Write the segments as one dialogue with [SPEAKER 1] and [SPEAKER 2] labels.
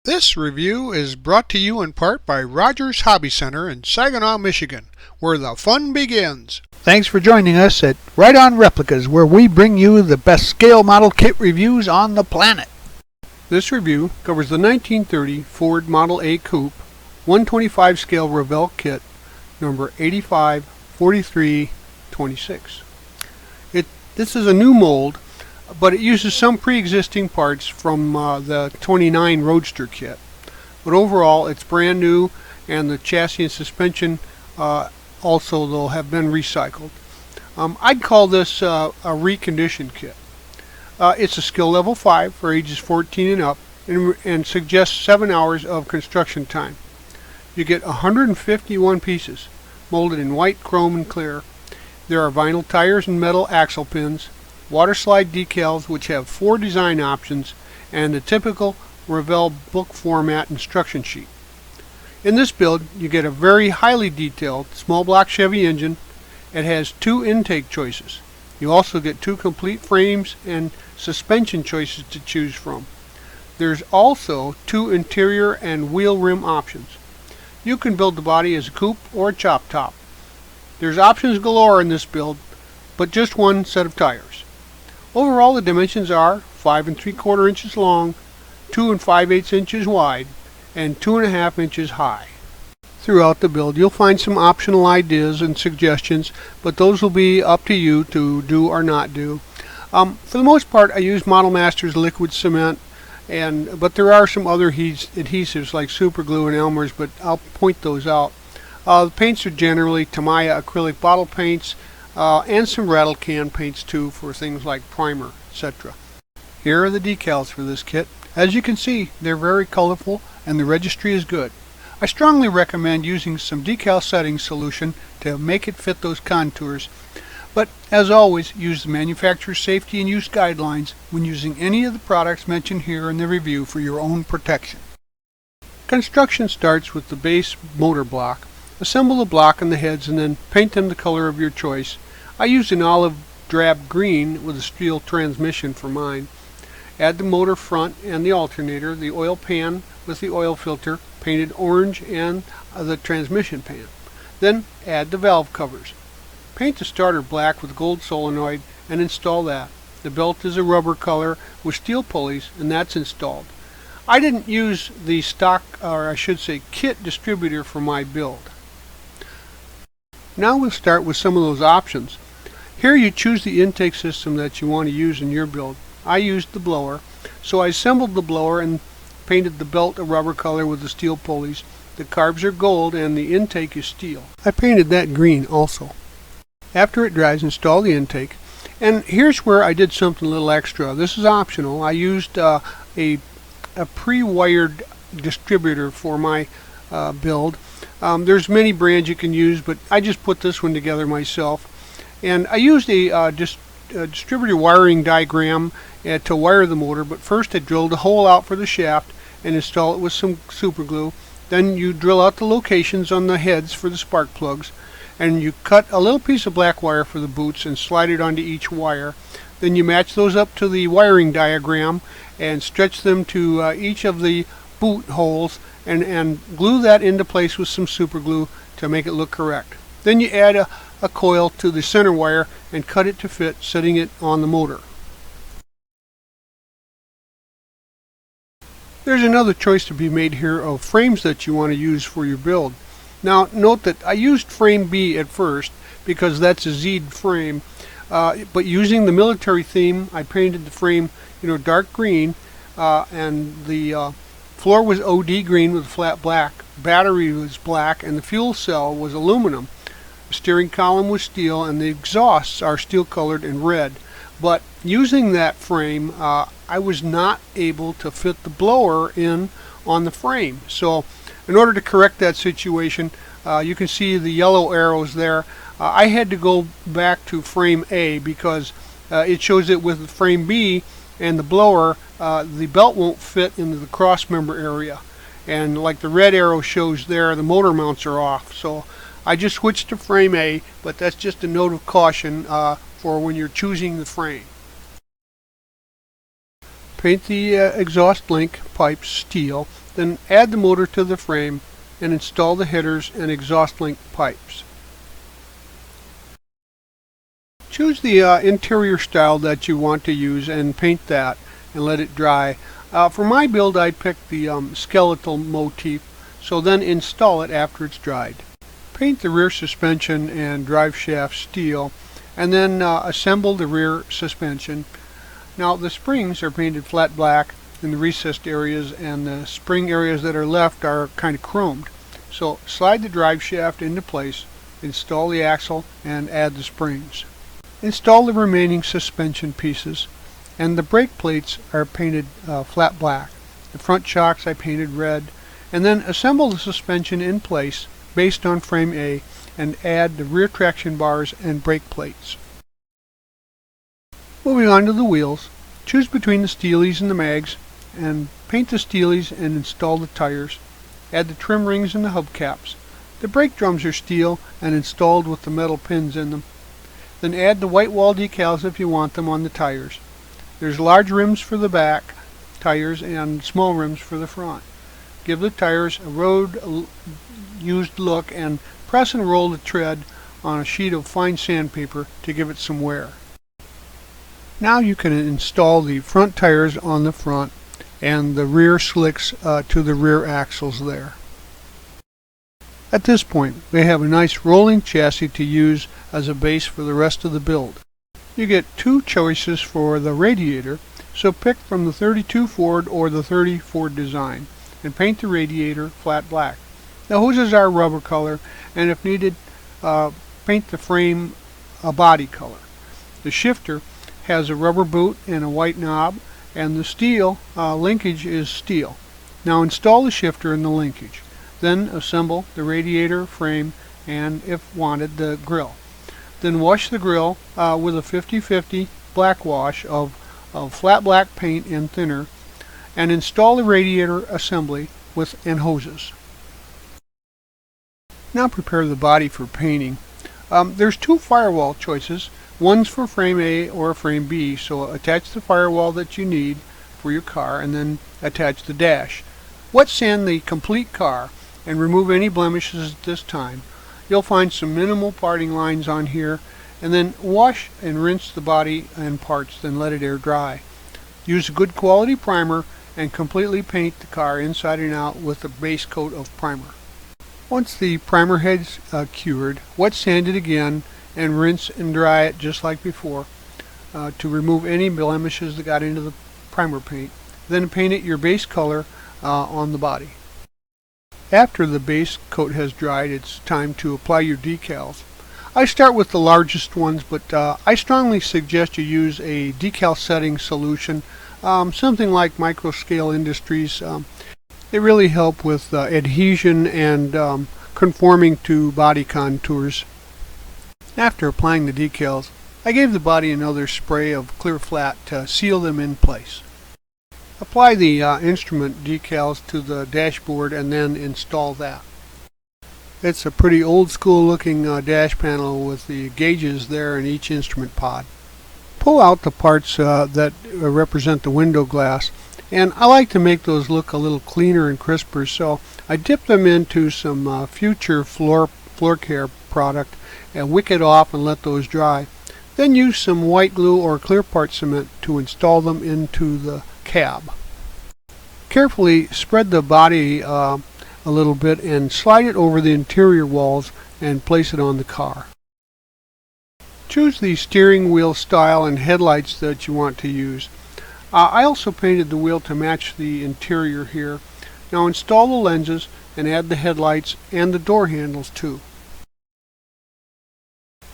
[SPEAKER 1] This review is brought to you in part by Rogers Hobby Center in Saginaw, Michigan, where the fun begins. Thanks for joining us at Right On Replicas, where we bring you the best scale model kit reviews on the planet. This review covers the 1930 Ford Model A Coupe 125 scale Revell kit, number 854326. This is a new mold, but it uses some pre-existing parts from the 29 Roadster kit. But overall, it's brand new, and the chassis and suspension also, though, have been recycled. I'd call this a reconditioned kit. It's a skill level 5 for ages 14 and up, and suggests 7 hours of construction time. You get 151 pieces, molded in white, chrome, and clear. There are vinyl tires and metal axle pins, water slide decals which have 4 design options, and the typical Revell book format instruction sheet. In this build, you get a very highly detailed small block Chevy engine. It has 2 intake choices. You also get 2 complete frames and suspension choices to choose from. There's also 2 interior and wheel rim options. You can build the body as a coupe or a chop top. There's options galore in this build, but just one set of tires. Overall, the dimensions are 5 3/4 inches long, 2 5/8 inches wide, and 2.5 inches high. Throughout the build, you'll find some optional ideas and suggestions, but those will be up to you to do or not do. For the most part, I use Model Masters liquid cement, but there are some other adhesives like super glue and Elmer's, but I'll point those out. The paints are generally Tamiya acrylic bottle paints, and some rattle can paints too for things like primer, etc. Here are the decals for this kit. As you can see, they're very colorful and the registry is good. I strongly recommend using some decal setting solution to make it fit those contours, but as always, use the manufacturer's safety and use guidelines when using any of the products mentioned here in the review for your own protection. Construction starts with the base motor block. Assemble the block and the heads and then paint them the color of your choice. I used an olive drab green with a steel transmission for mine. Add the motor front and the alternator, the oil pan with the oil filter painted orange, and the transmission pan. Then add the valve covers. Paint the starter black with gold solenoid and install that. The belt is a rubber color with steel pulleys, and that's installed. I didn't use the stock, or I should say kit distributor for my build. Now we'll start with some of those options. Here you choose the intake system that you want to use in your build. I used the blower, so I assembled the blower and painted the belt a rubber color with the steel pulleys. The carbs are gold and the intake is steel. I painted that green also. After it dries, install the intake. And here's where I did something a little extra. This is optional. I used a pre-wired distributor for my build. There's many brands you can use, but I just put this one together myself. And I used a distributor wiring diagram to wire the motor, but first I drilled a hole out for the shaft and install it with some super glue. Then you drill out the locations on the heads for the spark plugs, and you cut a little piece of black wire for the boots and slide it onto each wire. Then you match those up to the wiring diagram and stretch them to each of the boot holes and glue that into place with some super glue to make it look correct. Then you add a coil to the center wire and cut it to fit, setting it on the motor. There's another choice to be made here of frames that you want to use for your build. Now note that I used frame B at first because that's a Z'd frame, but using the military theme, I painted the frame dark green, and the floor was OD green with flat black, battery was black, and the fuel cell was aluminum. The steering column was steel and the exhausts are steel colored and red. But using that frame, I was not able to fit the blower in on the frame. So in order to correct that situation, you can see the yellow arrows there. I had to go back to frame A because it shows it with frame B and the blower, the belt won't fit into the cross member area. And like the red arrow shows there, the motor mounts are off. So I just switched to frame A, but that's just a note of caution for when you're choosing the frame. Paint the exhaust link pipes steel Then add the motor to the frame and install the headers and exhaust link pipes. Choose the interior style that you want to use and paint that and let it dry. For my build, I picked the skeletal motif, so then install it after it's dried. Paint the rear suspension and drive shaft steel, and then assemble the rear suspension. Now the springs are painted flat black in the recessed areas, and the spring areas that are left are kind of chromed. So slide the drive shaft into place, install the axle, and add the springs. Install the remaining suspension pieces, and the brake plates are painted flat black. The front shocks I painted red, and then assemble the suspension in place based on frame A and add the rear traction bars and brake plates. Moving on to the wheels, choose between the steelies and the mags and paint the steelies and install the tires. Add the trim rings and the hubcaps. The brake drums are steel and installed with the metal pins in them. Then add the white wall decals if you want them on the tires. There's large rims for the back tires and small rims for the front. Give the tires a road used look and press and roll the tread on a sheet of fine sandpaper to give it some wear. Now you can install the front tires on the front and the rear slicks to the rear axles there. At this point, we have a nice rolling chassis to use as a base for the rest of the build. You get two choices for the radiator, so pick from the 32 Ford or the 30 Ford design and paint the radiator flat black. The hoses are rubber color, and if needed, paint the frame a body color. The shifter has a rubber boot and a white knob, and the steel linkage is steel. Now install the shifter in the linkage. Then assemble the radiator frame and, if wanted, the grill. Then wash the grill with a 50-50 black wash of flat black paint and thinner, and install the radiator assembly and hoses. Now prepare the body for painting. There's two firewall choices. One's for frame A or frame B, so attach the firewall that you need for your car and then attach the dash. Wet sand the complete car and remove any blemishes at this time. You'll find some minimal parting lines on here, and then wash and rinse the body and parts, then let it air dry. Use a good quality primer and completely paint the car inside and out with a base coat of primer. Once the primer head's cured, wet sand it again and rinse and dry it just like before to remove any blemishes that got into the primer paint. Then paint it your base color on the body. After the base coat has dried, it's time to apply your decals. I start with the largest ones, but I strongly suggest you use a decal setting solution, something like Microscale Industries. They really help with adhesion and conforming to body contours. After applying the decals, I gave the body another spray of clear flat to seal them in place. Apply the instrument decals to the dashboard and then install that. It's a pretty old school looking dash panel with the gauges there in each instrument pod. Pull out the parts that represent the window glass, and I like to make those look a little cleaner and crisper, so I dip them into some Future floor care product and wick it off and let those dry. Then use some white glue or clear part cement to install them into the cab. Carefully spread the body a little bit and slide it over the interior walls and place it on the car. Choose the steering wheel style and headlights that you want to use. I also painted the wheel to match the interior here. Now install the lenses and add the headlights and the door handles too.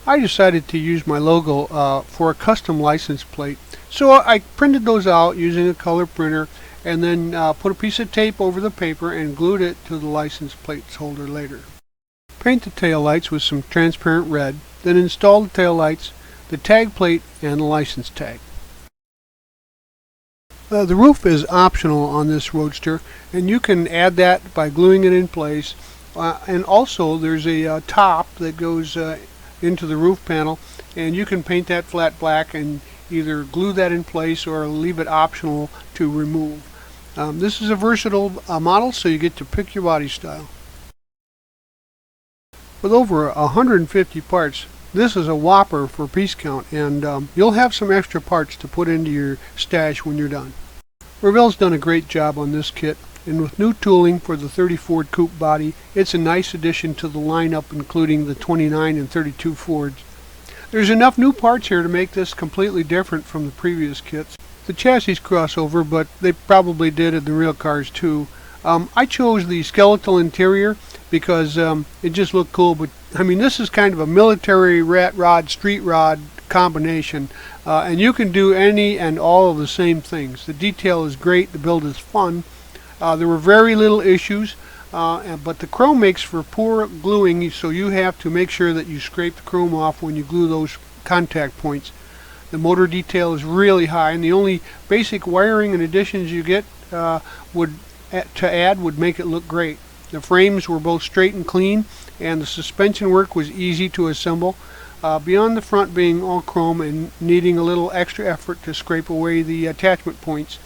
[SPEAKER 1] I decided to use my logo for a custom license plate, so I printed those out using a color printer and then put a piece of tape over the paper and glued it to the license plate holder later. Paint the tail lights with some transparent red, then install the tail lights, the tag plate, and the license tag. The roof is optional on this Roadster, and you can add that by gluing it in place. And also there's a top that goes into the roof panel, and you can paint that flat black and either glue that in place or leave it optional to remove. This is a versatile model, so you get to pick your body style. With over 150 parts, this is a whopper for piece count, and you'll have some extra parts to put into your stash when you're done. Revell's done a great job on this kit, and with new tooling for the 30 Ford Coupe body, it's a nice addition to the lineup, including the 29 and 32 Fords. There's enough new parts here to make this completely different from the previous kits. The chassis crossover, but they probably did in the real cars too. I chose the skeletal interior because it just looked cool, but I mean, this is kind of a military rat rod, street rod combination, and you can do any and all of the same things. The detail is great, the build is fun. There were very little issues, but the chrome makes for poor gluing, so you have to make sure that you scrape the chrome off when you glue those contact points. The motor detail is really high, and the only basic wiring and additions you get would make it look great. The frames were both straight and clean, and the suspension work was easy to assemble, beyond the front being all chrome and needing a little extra effort to scrape away the attachment points.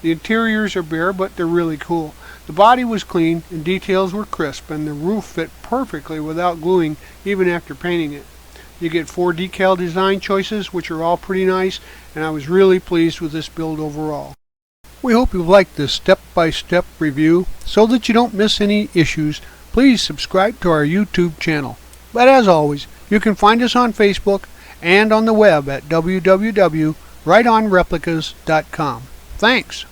[SPEAKER 1] The interiors are bare, but they're really cool. The body was clean and details were crisp, and the roof fit perfectly without gluing even after painting it. You get 4 decal design choices, which are all pretty nice, and I was really pleased with this build overall. We hope you liked this step-by-step review. So that you don't miss any issues, please subscribe to our YouTube channel. But as always, you can find us on Facebook and on the web at www.rightonreplicas.com. Thanks!